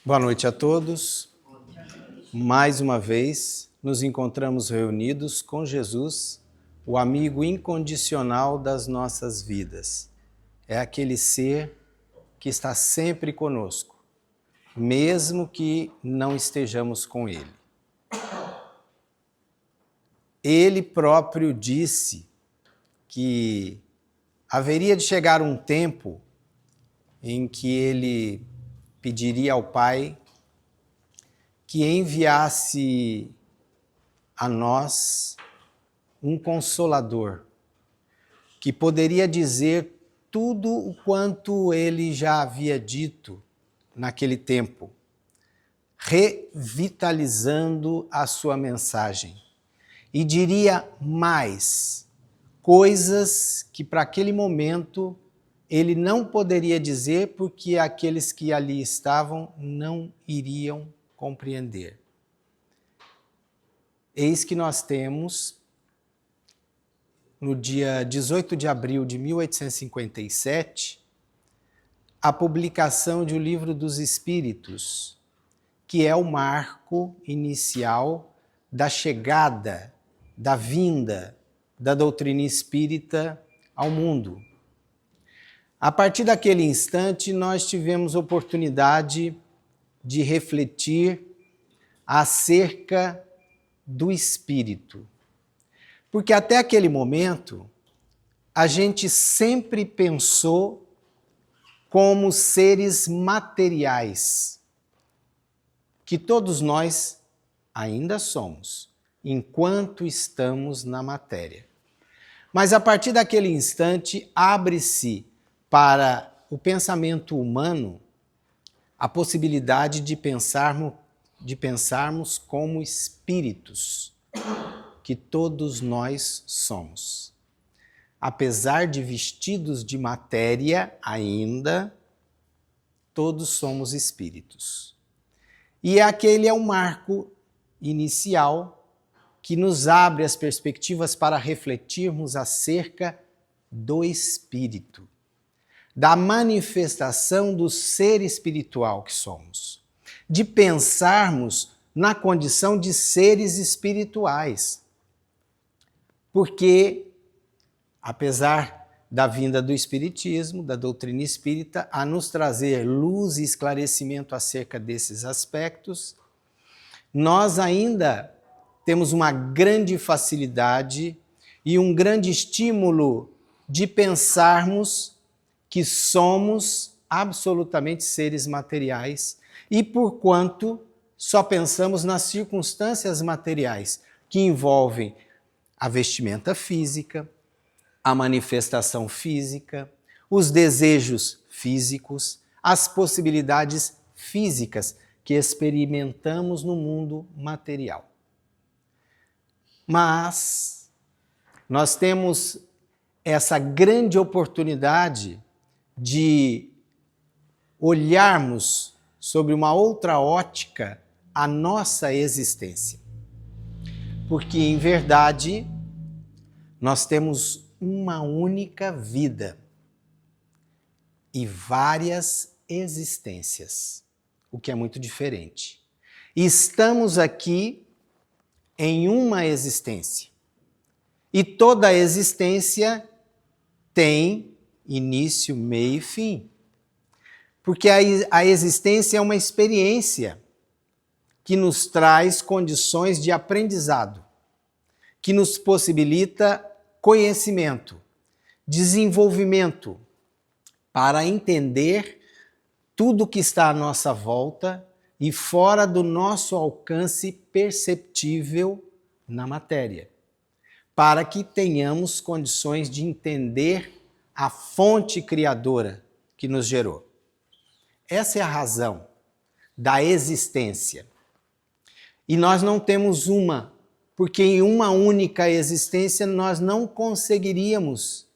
Boa noite a todos. Mais uma vez, nos encontramos reunidos com Jesus, o amigo incondicional das nossas vidas. É aquele ser que está sempre conosco, mesmo que não estejamos com Ele. Ele próprio disse que haveria de chegar um tempo em que Ele pediria ao Pai que enviasse a nós um Consolador, que poderia dizer tudo o quanto Ele já havia dito naquele tempo, revitalizando a sua mensagem. E diria mais, coisas que para aquele momento Ele não poderia dizer porque aqueles que ali estavam não iriam compreender. Eis que nós temos, no dia 18 de abril de 1857, a publicação de O Livro dos Espíritos, que é o marco inicial da chegada, da vinda da doutrina espírita ao mundo. A partir daquele instante, nós tivemos oportunidade de refletir acerca do espírito. Porque até aquele momento, a gente sempre pensou como seres materiais, que todos nós ainda somos, enquanto estamos na matéria. Mas a partir daquele instante, abre-se para o pensamento humano a possibilidade de pensarmos como espíritos, que todos nós somos. Apesar de vestidos de matéria ainda, todos somos espíritos. E aquele é o marco inicial que nos abre as perspectivas para refletirmos acerca do espírito, da manifestação do ser espiritual que somos, de pensarmos na condição de seres espirituais. Porque, apesar da vinda do Espiritismo, da doutrina espírita, a nos trazer luz e esclarecimento acerca desses aspectos, nós ainda temos uma grande facilidade e um grande estímulo de pensarmos que somos absolutamente seres materiais e, porquanto, só pensamos nas circunstâncias materiais que envolvem a vestimenta física, a manifestação física, os desejos físicos, as possibilidades físicas que experimentamos no mundo material. Mas nós temos essa grande oportunidade de olharmos sobre uma outra ótica a nossa existência. Porque, em verdade, nós temos uma única vida e várias existências, o que é muito diferente. Estamos aqui em uma existência e toda existência tem início, meio e fim. Porque a existência é uma experiência que nos traz condições de aprendizado, que nos possibilita conhecimento, desenvolvimento, para entender tudo que está à nossa volta e fora do nosso alcance perceptível na matéria, para que tenhamos condições de entender a fonte criadora que nos gerou. Essa é a razão da existência. E nós não temos uma, porque em uma única existência nós não conseguiríamos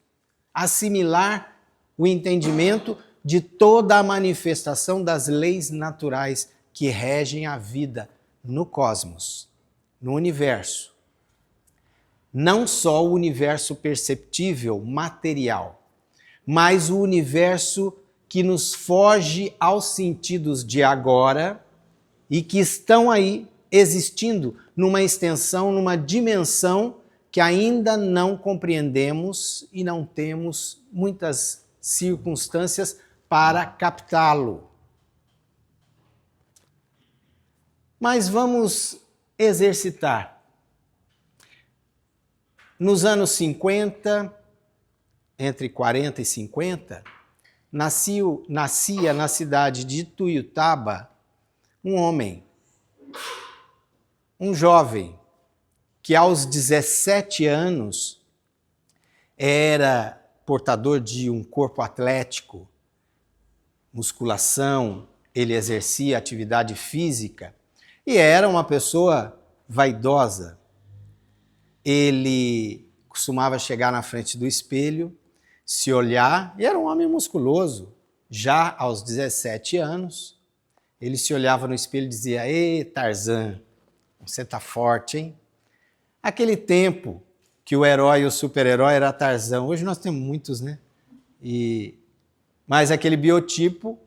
assimilar o entendimento de toda a manifestação das leis naturais que regem a vida no cosmos, no universo. Não só o universo perceptível, material, mas o universo que nos foge aos sentidos de agora e que estão aí existindo numa extensão, numa dimensão que ainda não compreendemos e não temos muitas circunstâncias para captá-lo. Mas vamos exercitar. Nos anos 50, entre 40 e 50, nascia na cidade de Ituiutaba um homem, um jovem, que aos 17 anos era portador de um corpo atlético, musculação, ele exercia atividade física e era uma pessoa vaidosa. Ele costumava chegar na frente do espelho, se olhar, e era um homem musculoso. Já aos 17 anos, ele se olhava no espelho e dizia: "Ê, Tarzan, você tá forte, hein?" Aquele tempo que o herói e o super-herói era Tarzan. Hoje nós temos muitos, né? Mas aquele biotipo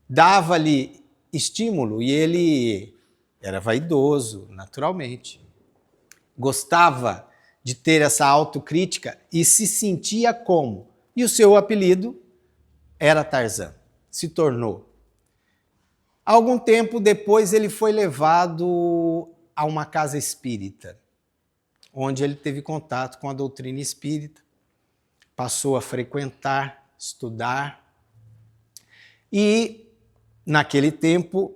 dava-lhe estímulo e ele era vaidoso, naturalmente. Gostava de ter essa autocrítica e se sentia como. E o seu apelido era Tarzan, se tornou. Algum tempo depois ele foi levado a uma casa espírita, onde ele teve contato com a doutrina espírita, passou a frequentar, estudar. E naquele tempo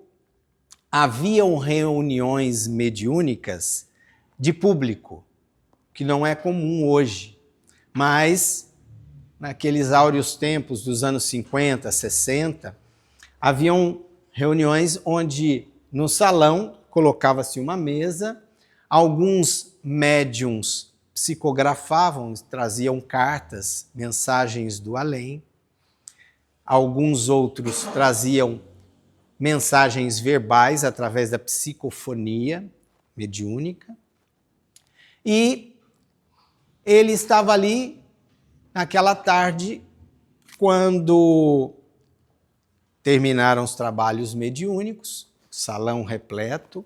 haviam reuniões mediúnicas de público, que não é comum hoje, mas naqueles áureos tempos dos anos 50, 60, haviam reuniões onde no salão colocava-se uma mesa, alguns médiuns psicografavam, traziam cartas, mensagens do além, alguns outros traziam mensagens verbais através da psicofonia mediúnica, e ele estava ali naquela tarde, quando terminaram os trabalhos mediúnicos, salão repleto.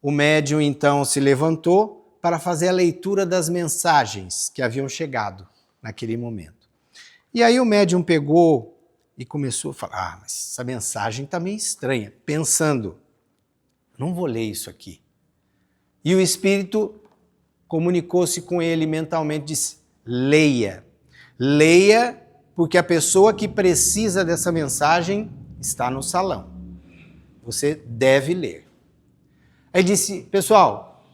O médium então se levantou para fazer a leitura das mensagens que haviam chegado naquele momento. E aí o médium pegou e começou a falar: mas essa mensagem está meio estranha, pensando, não vou ler isso aqui. E o espírito comunicou-se com ele mentalmente, disse: leia. Leia, porque a pessoa que precisa dessa mensagem está no salão. Você deve ler. Aí disse: pessoal,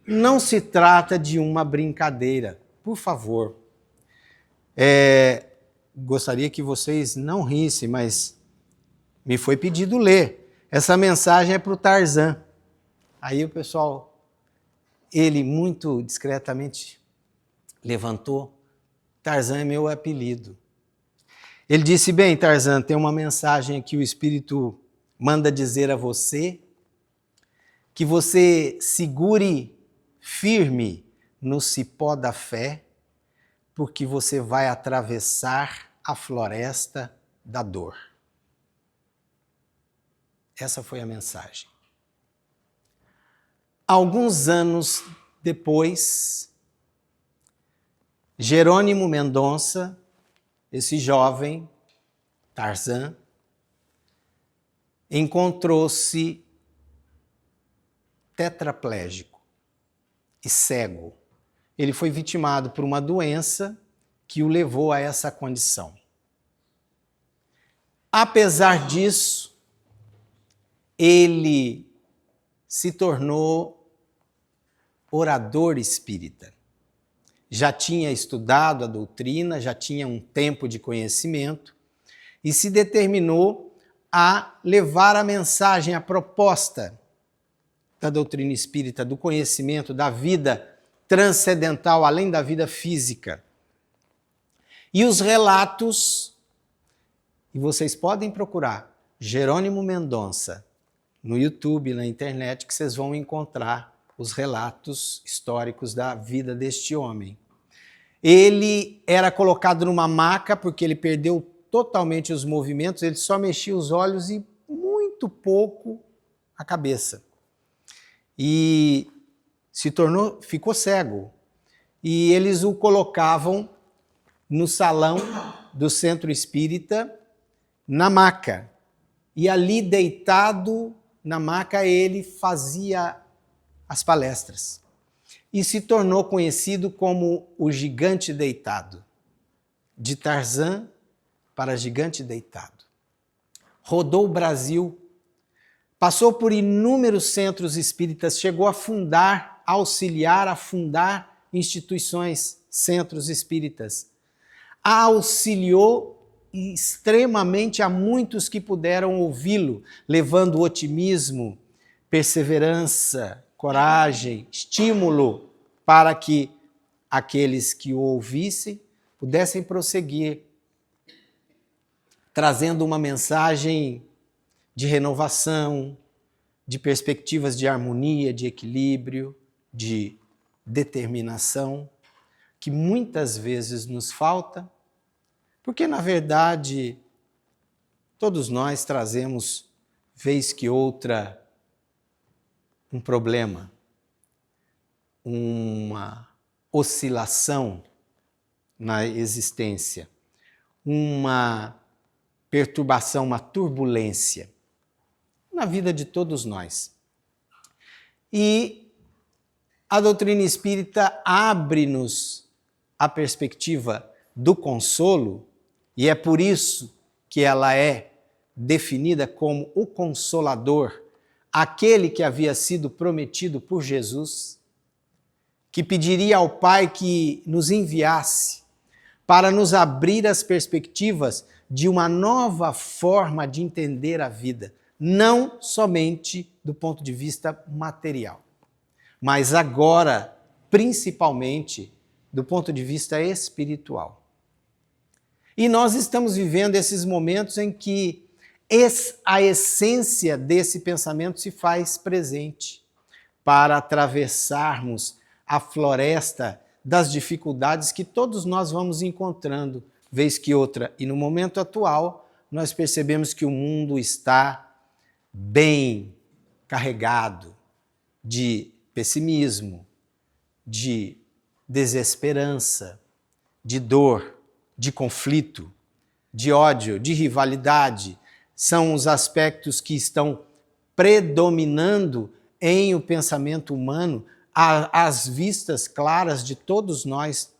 não se trata de uma brincadeira, por favor. Gostaria que vocês não rissem, mas me foi pedido ler. Essa mensagem é para o Tarzan. Aí o pessoal, ele muito discretamente levantou: Tarzan é meu apelido. Ele disse: bem, Tarzan, tem uma mensagem aqui, o Espírito manda dizer a você que você segure firme no cipó da fé, porque você vai atravessar a floresta da dor. Essa foi a mensagem. Alguns anos depois, Jerônimo Mendonça, esse jovem, Tarzan, encontrou-se tetraplégico e cego. Ele foi vitimado por uma doença que o levou a essa condição. Apesar disso, ele se tornou orador espírita. Já tinha estudado a doutrina, já tinha um tempo de conhecimento e se determinou a levar a mensagem, a proposta da doutrina espírita, do conhecimento, da vida transcendental, além da vida física. E os relatos, e vocês podem procurar Jerônimo Mendonça no YouTube, na internet, que vocês vão encontrar os relatos históricos da vida deste homem. Ele era colocado numa maca porque ele perdeu totalmente os movimentos, ele só mexia os olhos e muito pouco a cabeça. E ficou cego. E eles o colocavam no salão do centro espírita, na maca. E ali, deitado na maca, ele fazia as palestras. E se tornou conhecido como o gigante deitado. De Tarzan para gigante deitado. Rodou o Brasil, passou por inúmeros centros espíritas, chegou a fundar, auxiliar a fundar instituições, centros espíritas. Auxiliou extremamente a muitos que puderam ouvi-lo, levando otimismo, perseverança, coragem, estímulo para que aqueles que o ouvissem pudessem prosseguir, trazendo uma mensagem de renovação, de perspectivas de harmonia, de equilíbrio, de determinação, que muitas vezes nos falta, porque, na verdade, todos nós trazemos, vez que outra, um problema, uma oscilação na existência, uma perturbação, uma turbulência na vida de todos nós. E a doutrina espírita abre-nos a perspectiva do consolo, e é por isso que ela é definida como o Consolador, aquele que havia sido prometido por Jesus, que pediria ao Pai que nos enviasse para nos abrir as perspectivas de uma nova forma de entender a vida, não somente do ponto de vista material, mas agora, principalmente, do ponto de vista espiritual. E nós estamos vivendo esses momentos em que a essência desse pensamento se faz presente para atravessarmos a floresta das dificuldades que todos nós vamos encontrando, vez que outra. E no momento atual, nós percebemos que o mundo está bem carregado de pessimismo, de desesperança, de dor, de conflito, de ódio, de rivalidade. São os aspectos que estão predominando em o pensamento humano, às vistas claras de todos nós,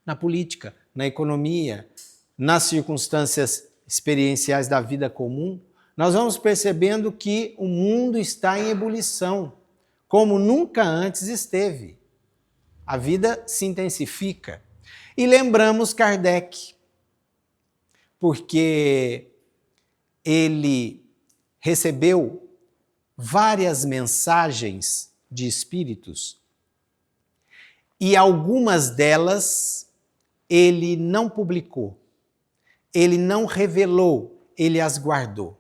na política, na economia, nas circunstâncias experienciais da vida comum. Nós vamos percebendo que o mundo está em ebulição, como nunca antes esteve. A vida se intensifica. E lembramos Kardec, porque ele recebeu várias mensagens de espíritos e algumas delas ele não publicou, ele não revelou, ele as guardou.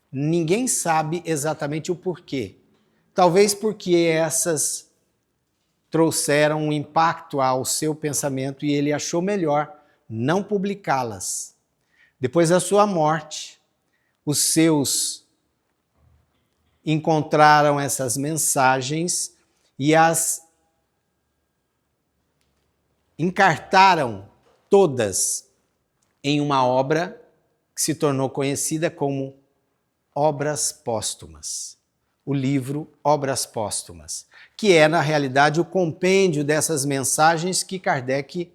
Ninguém sabe exatamente o porquê. Talvez porque essas trouxeram um impacto ao seu pensamento e ele achou melhor não publicá-las. Depois da sua morte, os seus encontraram essas mensagens e as encartaram todas em uma obra que se tornou conhecida como Obras Póstumas. O livro Obras Póstumas, que é, na realidade, o compêndio dessas mensagens que Kardec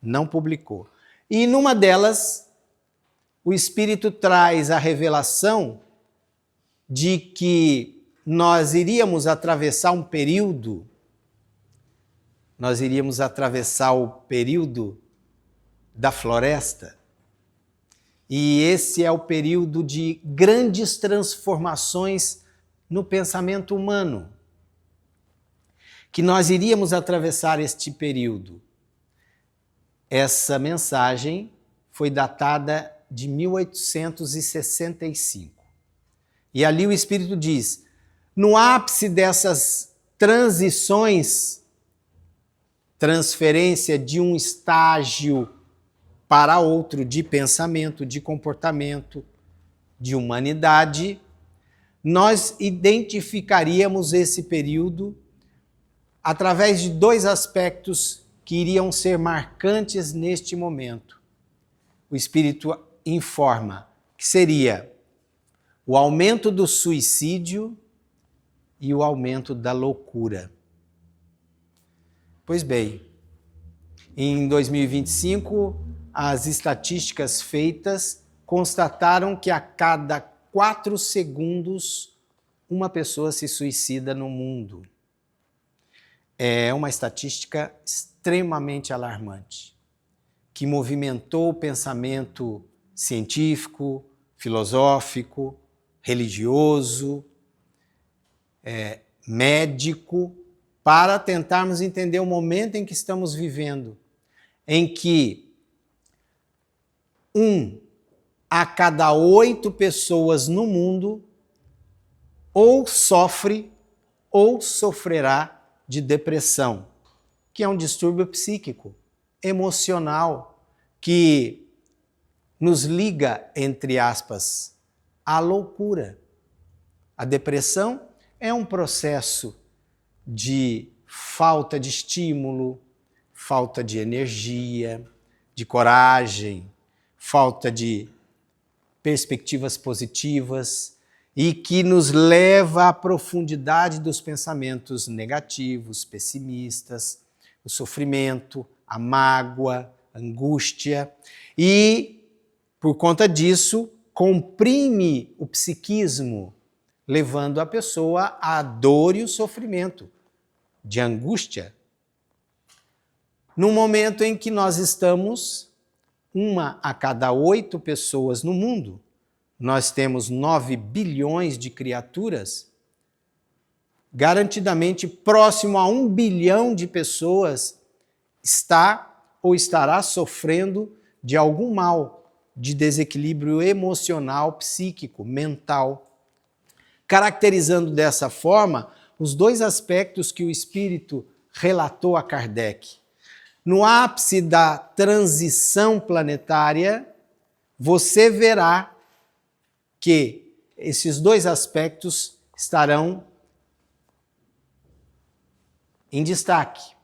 não publicou. E numa delas, o Espírito traz a revelação de que nós iríamos atravessar o período da floresta, e esse é o período de grandes transformações no pensamento humano, que nós iríamos atravessar este período. Essa mensagem foi datada de 1865. E ali o Espírito diz, no ápice dessas transições, transferência de um estágio para outro de pensamento, de comportamento, de humanidade, nós identificaríamos esse período através de dois aspectos que iriam ser marcantes neste momento. O Espírito informa que seria o aumento do suicídio e o aumento da loucura. Pois bem, em 2025, as estatísticas feitas constataram que a cada 4 segundos uma pessoa se suicida no mundo. É uma estatística extremamente alarmante, que movimentou o pensamento científico, filosófico, religioso, médico, para tentarmos entender o momento em que estamos vivendo, em que 1 a cada 8 pessoas no mundo ou sofre ou sofrerá de depressão, que é um distúrbio psíquico, emocional, que nos liga, entre aspas, à loucura. A depressão é um processo de falta de estímulo, falta de energia, de coragem, falta de perspectivas positivas e que nos leva à profundidade dos pensamentos negativos, pessimistas, o sofrimento, a mágoa, a angústia e, por conta disso, comprime o psiquismo, levando a pessoa à dor e o sofrimento, de angústia. No momento em que nós estamos 1 a cada 8 pessoas no mundo, nós temos 9 bilhões de criaturas, garantidamente próximo a 1 bilhão de pessoas está ou estará sofrendo de algum mal, de desequilíbrio emocional, psíquico, mental. Caracterizando dessa forma os dois aspectos que o Espírito relatou a Kardec. No ápice da transição planetária, você verá que esses dois aspectos estarão em destaque: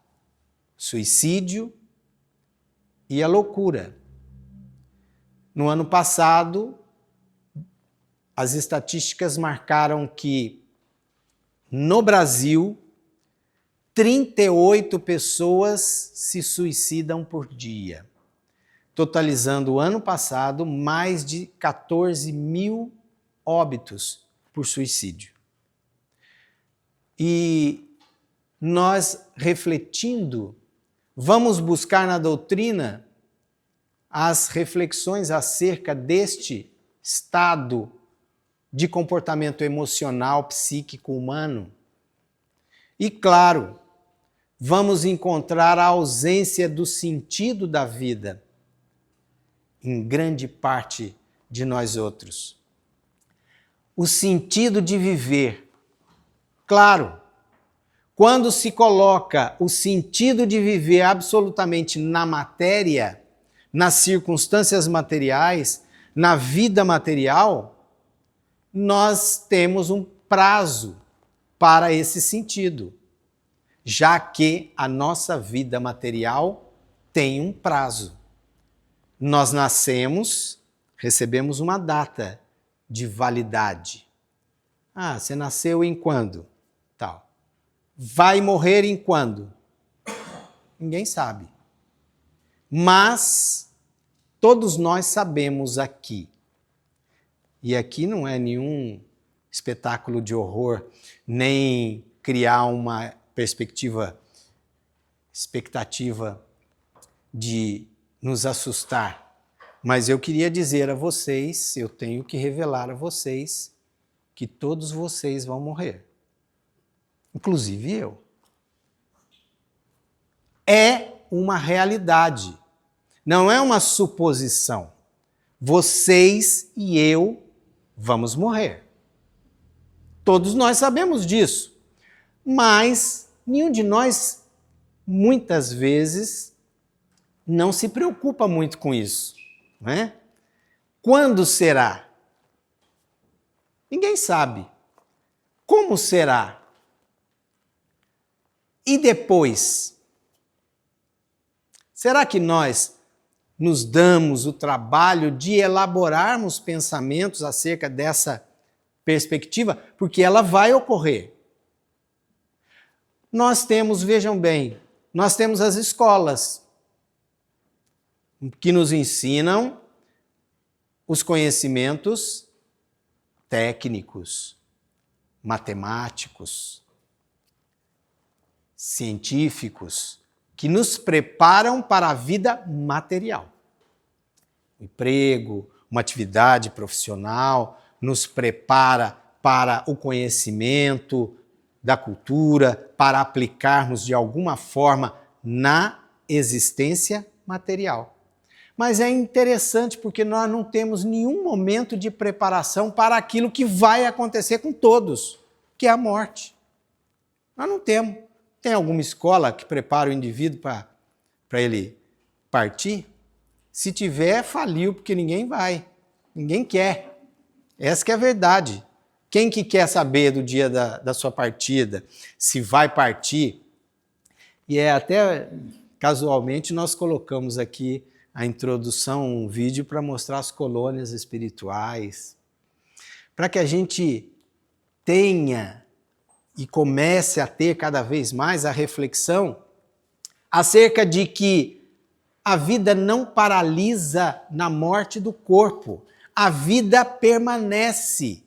suicídio e a loucura. No ano passado, as estatísticas marcaram que, no Brasil, 38 pessoas se suicidam por dia, totalizando o ano passado mais de 14 mil óbitos por suicídio. E nós, refletindo, vamos buscar na doutrina as reflexões acerca deste estado de comportamento emocional, psíquico, humano. E, claro, vamos encontrar a ausência do sentido da vida em grande parte de nós outros. O sentido de viver. Claro, quando se coloca o sentido de viver absolutamente na matéria, nas circunstâncias materiais, na vida material, nós temos um prazo para esse sentido, já que a nossa vida material tem um prazo. Nós nascemos, recebemos uma data de validade. Ah, você nasceu em quando? Tal. Vai morrer em quando? Ninguém sabe. Mas todos nós sabemos aqui. E aqui não é nenhum espetáculo de horror, nem criar uma expectativa de nos assustar. Mas eu queria dizer a vocês, eu tenho que revelar a vocês, que todos vocês vão morrer. Inclusive eu. É uma realidade. Não é uma suposição. Vocês e eu vamos morrer. Todos nós sabemos disso. Mas nenhum de nós, muitas vezes, não se preocupa muito com isso, não é? Quando será? Ninguém sabe. Como será? E depois? Será que nós nos damos o trabalho de elaborarmos pensamentos acerca dessa perspectiva? Porque ela vai ocorrer. Nós temos, vejam bem, nós temos as escolas que nos ensinam os conhecimentos técnicos, matemáticos, científicos, que nos preparam para a vida material. O emprego, uma atividade profissional, nos prepara para o conhecimento da cultura, para aplicarmos de alguma forma na existência material. Mas é interessante porque nós não temos nenhum momento de preparação para aquilo que vai acontecer com todos, que é a morte. Nós não temos. Tem alguma escola que prepara o indivíduo para ele partir? Se tiver, faliu, porque ninguém vai. Ninguém quer. Essa que é a verdade. Quem que quer saber do dia da sua partida? Se vai partir? E até casualmente nós colocamos aqui a introdução, um vídeo para mostrar as colônias espirituais, para que a gente tenha e comece a ter cada vez mais a reflexão acerca de que a vida não paralisa na morte do corpo, a vida permanece,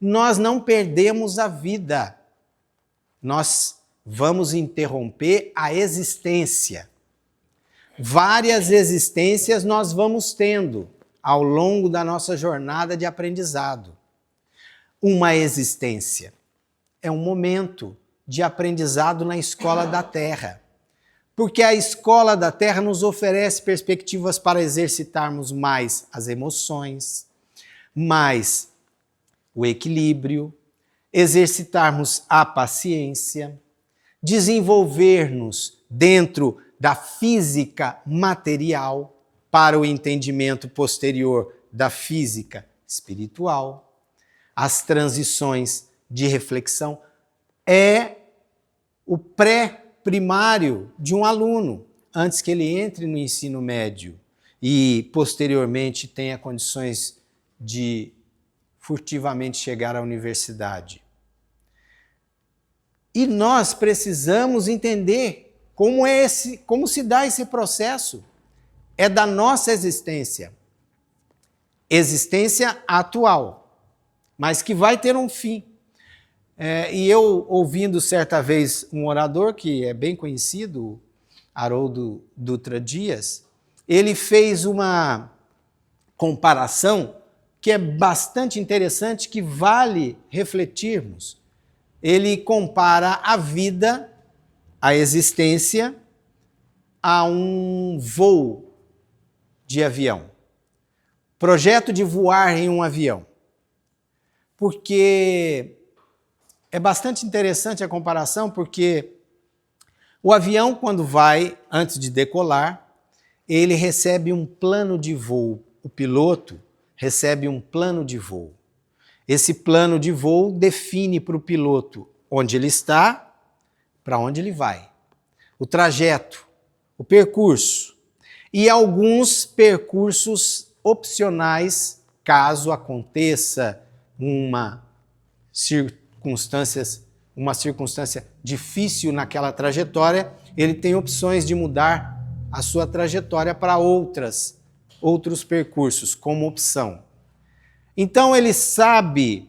nós não perdemos a vida, nós vamos interromper a existência. Várias existências nós vamos tendo ao longo da nossa jornada de aprendizado. Uma existência é um momento de aprendizado na escola da Terra, porque a escola da Terra nos oferece perspectivas para exercitarmos mais as emoções, mais o equilíbrio, exercitarmos a paciência, desenvolver-nos dentro da física material para o entendimento posterior da física espiritual. As transições de reflexão é o pré-primário de um aluno, antes que ele entre no ensino médio e posteriormente tenha condições de furtivamente chegar à universidade. E nós precisamos entender como se dá esse processo. É da nossa existência. Existência atual, mas que vai ter um fim. E eu, ouvindo certa vez um orador, que é bem conhecido, Haroldo Dutra Dias, ele fez uma comparação que é bastante interessante, que vale refletirmos. Ele compara a vida, a existência, a um voo de avião. Projeto de voar em um avião. Porque é bastante interessante a comparação, porque o avião, quando vai, antes de decolar, ele recebe um plano de voo. O piloto recebe um plano de voo. Esse plano de voo define para o piloto onde ele está, para onde ele vai, o trajeto, o percurso e alguns percursos opcionais, caso aconteça uma circunstância difícil naquela trajetória, ele tem opções de mudar a sua trajetória para outros percursos como opção. Então ele sabe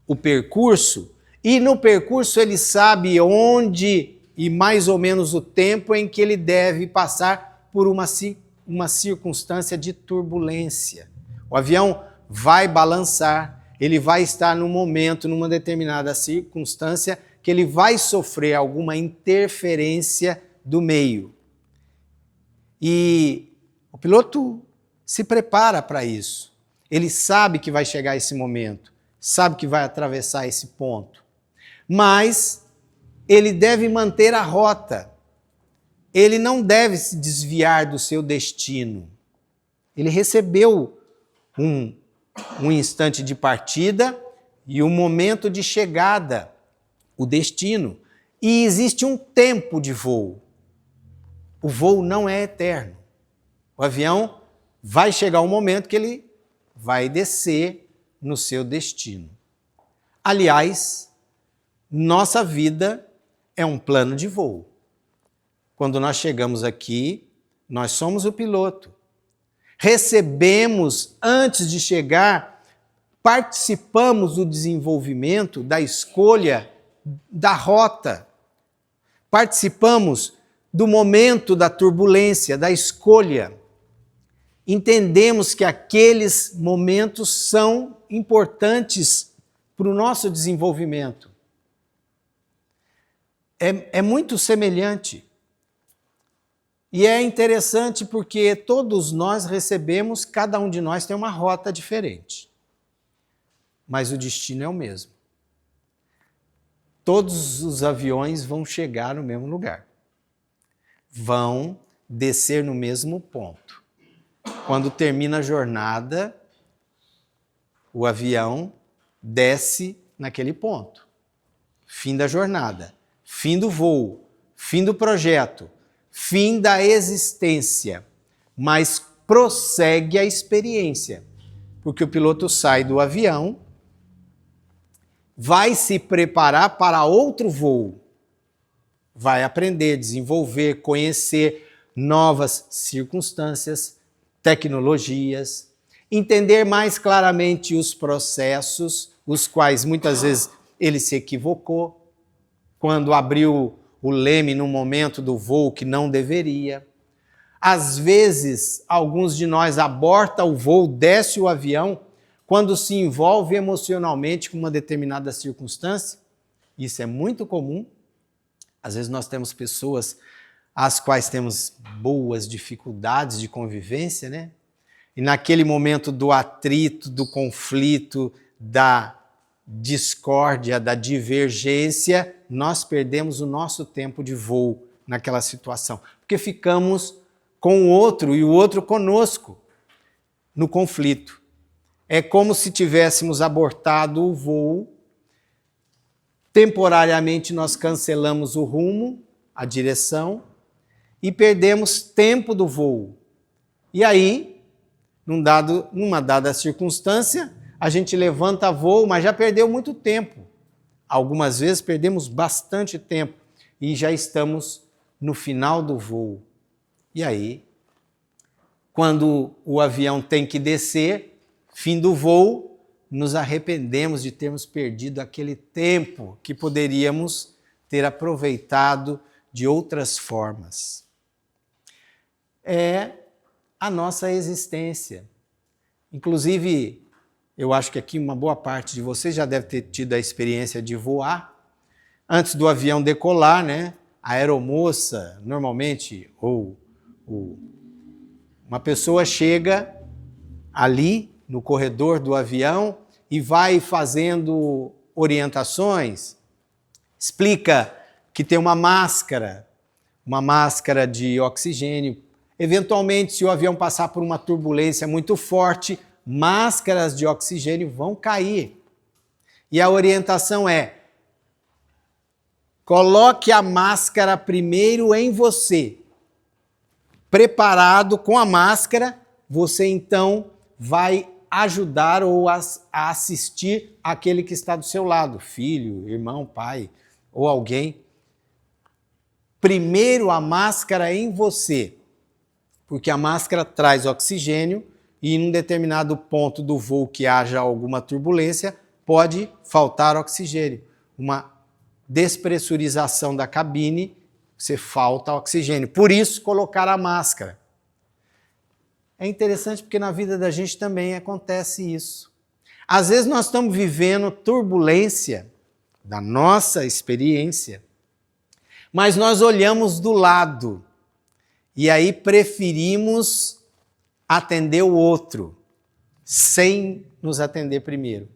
o percurso e no percurso ele sabe onde e mais ou menos o tempo em que ele deve passar por uma circunstância de turbulência. O avião vai balançar, ele vai estar num momento, numa determinada circunstância, que ele vai sofrer alguma interferência do meio. E o piloto se prepara para isso. Ele sabe que vai chegar esse momento, sabe que vai atravessar esse ponto. Mas ele deve manter a rota. ele não deve se desviar do seu destino. Ele recebeu um instante de partida e um momento de chegada, o destino. E existe um tempo de voo. O voo não é eterno. O avião vai chegar um momento que ele vai descer no seu destino. Aliás, nossa vida é um plano de voo. Quando nós chegamos aqui, nós somos o piloto. Recebemos, antes de chegar, participamos do desenvolvimento, da escolha, da rota. Participamos do momento da turbulência, da escolha. Entendemos que aqueles momentos são importantes para o nosso desenvolvimento. É muito semelhante. E é interessante porque todos nós recebemos, cada um de nós tem uma rota diferente. Mas o destino é o mesmo. Todos os aviões vão chegar no mesmo lugar. Vão descer no mesmo ponto. Quando termina a jornada, o avião desce naquele ponto. Fim da jornada, fim do voo, fim do projeto, fim da existência. Mas prossegue a experiência, porque o piloto sai do avião, vai se preparar para outro voo. Vai aprender, desenvolver, conhecer novas circunstâncias, tecnologias, entender mais claramente os processos, os quais muitas vezes ele se equivocou, quando abriu o leme no momento do voo que não deveria. Às vezes, alguns de nós abortam o voo, desce o avião, quando se envolve emocionalmente com uma determinada circunstância. Isso é muito comum. Às vezes nós temos pessoas às quais temos boas dificuldades de convivência, né? E naquele momento do atrito, do conflito, da discórdia, da divergência, nós perdemos o nosso tempo de voo naquela situação, porque ficamos com o outro e o outro conosco no conflito. É como se tivéssemos abortado o voo, temporariamente nós cancelamos o rumo, a direção, e perdemos tempo do voo. E aí, numa dada circunstância, a gente levanta voo, mas já perdeu muito tempo. Algumas vezes perdemos bastante tempo e já estamos no final do voo. E aí, quando o avião tem que descer, fim do voo, nos arrependemos de termos perdido aquele tempo que poderíamos ter aproveitado de outras formas. É a nossa existência. Inclusive, eu acho que aqui uma boa parte de vocês já deve ter tido a experiência de voar. Antes do avião decolar, né? A aeromoça, normalmente, ou uma pessoa chega ali no corredor do avião e vai fazendo orientações, explica que tem uma máscara de oxigênio. Eventualmente, se o avião passar por uma turbulência muito forte, máscaras de oxigênio vão cair. E a orientação é: coloque a máscara primeiro em você. Preparado com a máscara, você então vai ajudar ou assistir aquele que está do seu lado, filho, irmão, pai ou alguém. Primeiro a máscara em você, porque a máscara traz oxigênio e em um determinado ponto do voo que haja alguma turbulência, pode faltar oxigênio. Uma despressurização da cabine, você falta oxigênio. Por isso, colocar a máscara. É interessante porque na vida da gente também acontece isso. Às vezes nós estamos vivendo turbulência da nossa experiência, mas nós olhamos do lado e aí preferimos atender o outro sem nos atender primeiro.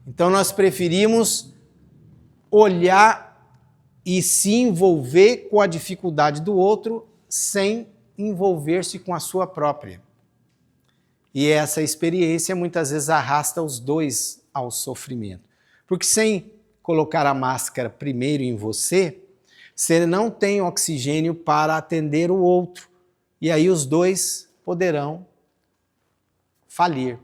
Então nós preferimos olhar e se envolver com a dificuldade do outro sem envolver-se com a sua própria. E essa experiência muitas vezes arrasta os dois ao sofrimento. Porque sem colocar a máscara primeiro em você, você não tem oxigênio para atender o outro. E aí os dois poderão falir.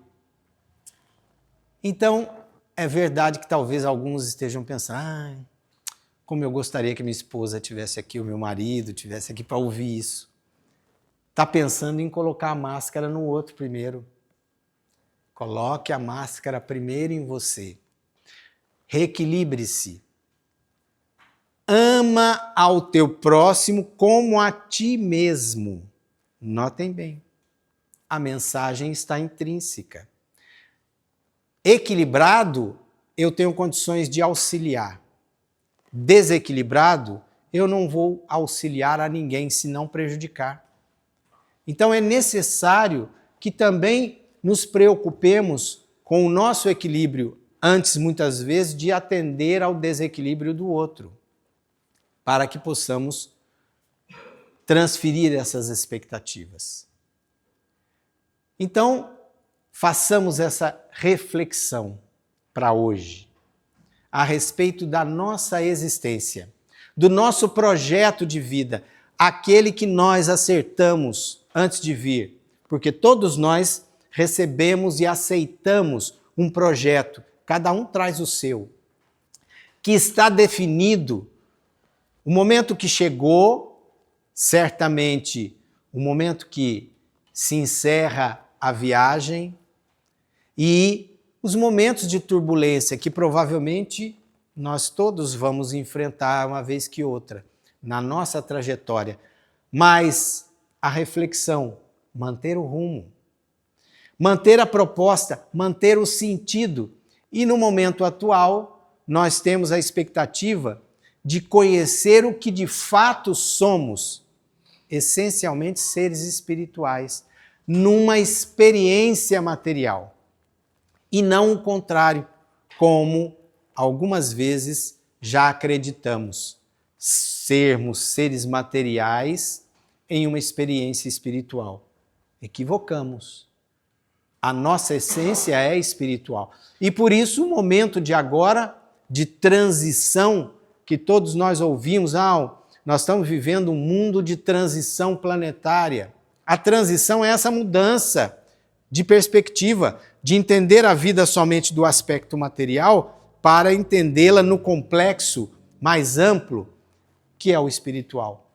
Então, é verdade que talvez alguns estejam pensando, como eu gostaria que minha esposa tivesse aqui, o meu marido tivesse aqui para ouvir isso. Está pensando em colocar a máscara no outro primeiro. Coloque a máscara primeiro em você. Reequilibre-se. Ama ao teu próximo como a ti mesmo. Notem bem, a mensagem está intrínseca. Equilibrado, eu tenho condições de auxiliar. Desequilibrado, eu não vou auxiliar a ninguém, senão prejudicar. Então é necessário que também nos preocupemos com o nosso equilíbrio, antes, muitas vezes, de atender ao desequilíbrio do outro, para que possamos transferir essas expectativas. Então, façamos essa reflexão para hoje, a respeito da nossa existência, do nosso projeto de vida, aquele que nós acertamos antes de vir, porque todos nós recebemos e aceitamos um projeto, cada um traz o seu, que está definido. O momento que chegou, certamente o momento que se encerra a viagem e os momentos de turbulência que provavelmente nós todos vamos enfrentar uma vez que outra na nossa trajetória. Mas a reflexão, manter o rumo, manter a proposta, manter o sentido. E no momento atual, nós temos a expectativa de conhecer o que de fato somos, essencialmente seres espirituais, numa experiência material. E não o contrário, como algumas vezes já acreditamos, sermos seres materiais em uma experiência espiritual. Equivocamos. A nossa essência é espiritual. E por isso o momento de agora, de transição, que todos nós ouvimos, nós estamos vivendo um mundo de transição planetária. A transição é essa mudança de perspectiva, de entender a vida somente do aspecto material para entendê-la no complexo mais amplo, que é o espiritual,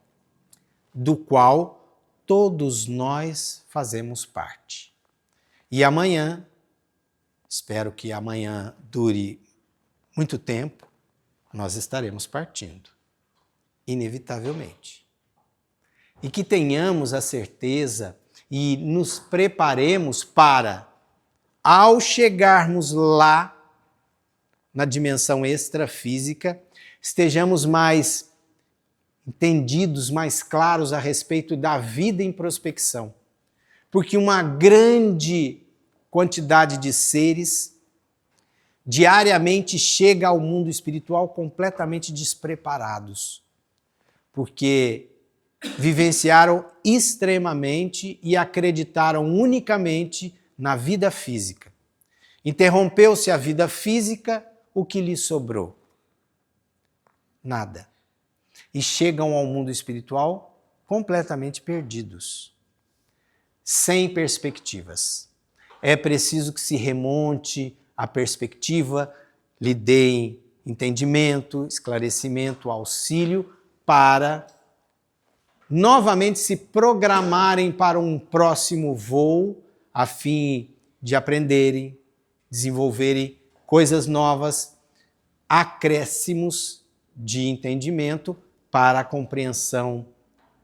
do qual todos nós fazemos parte. E amanhã, espero que amanhã dure muito tempo, nós estaremos partindo, inevitavelmente. E que tenhamos a certeza e nos preparemos para, ao chegarmos lá, na dimensão extrafísica, estejamos mais entendidos, mais claros a respeito da vida em prospecção. Porque uma grande quantidade de seres diariamente chega ao mundo espiritual completamente despreparados, porque vivenciaram extremamente e acreditaram unicamente na vida física. Interrompeu-se a vida física, o que lhe sobrou? Nada. E chegam ao mundo espiritual completamente perdidos, sem perspectivas. É preciso que se remonte a perspectiva, lhe deem entendimento, esclarecimento, auxílio, para novamente se programarem para um próximo voo, a fim de aprenderem, desenvolverem coisas novas, acréscimos de entendimento para a compreensão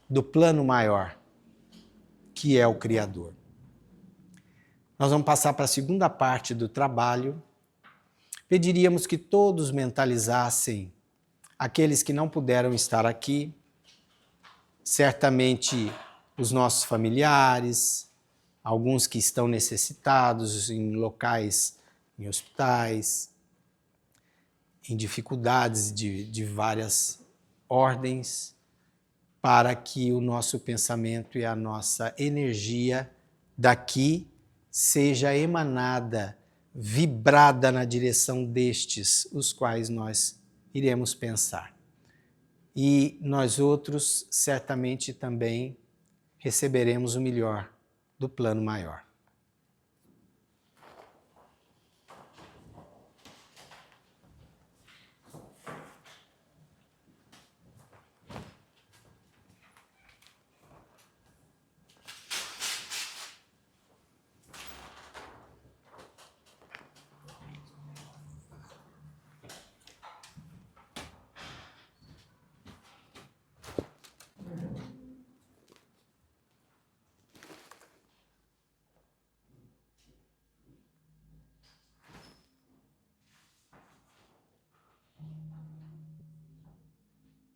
do plano maior, que é o Criador. Nós vamos passar para a segunda parte do trabalho. Pediríamos que todos mentalizassem aqueles que não puderam estar aqui, certamente os nossos familiares, alguns que estão necessitados em locais, em hospitais, em dificuldades de várias ordens para que o nosso pensamento e a nossa energia daqui seja emanada, vibrada na direção destes, os quais nós iremos pensar. E nós outros certamente também receberemos o melhor do plano maior.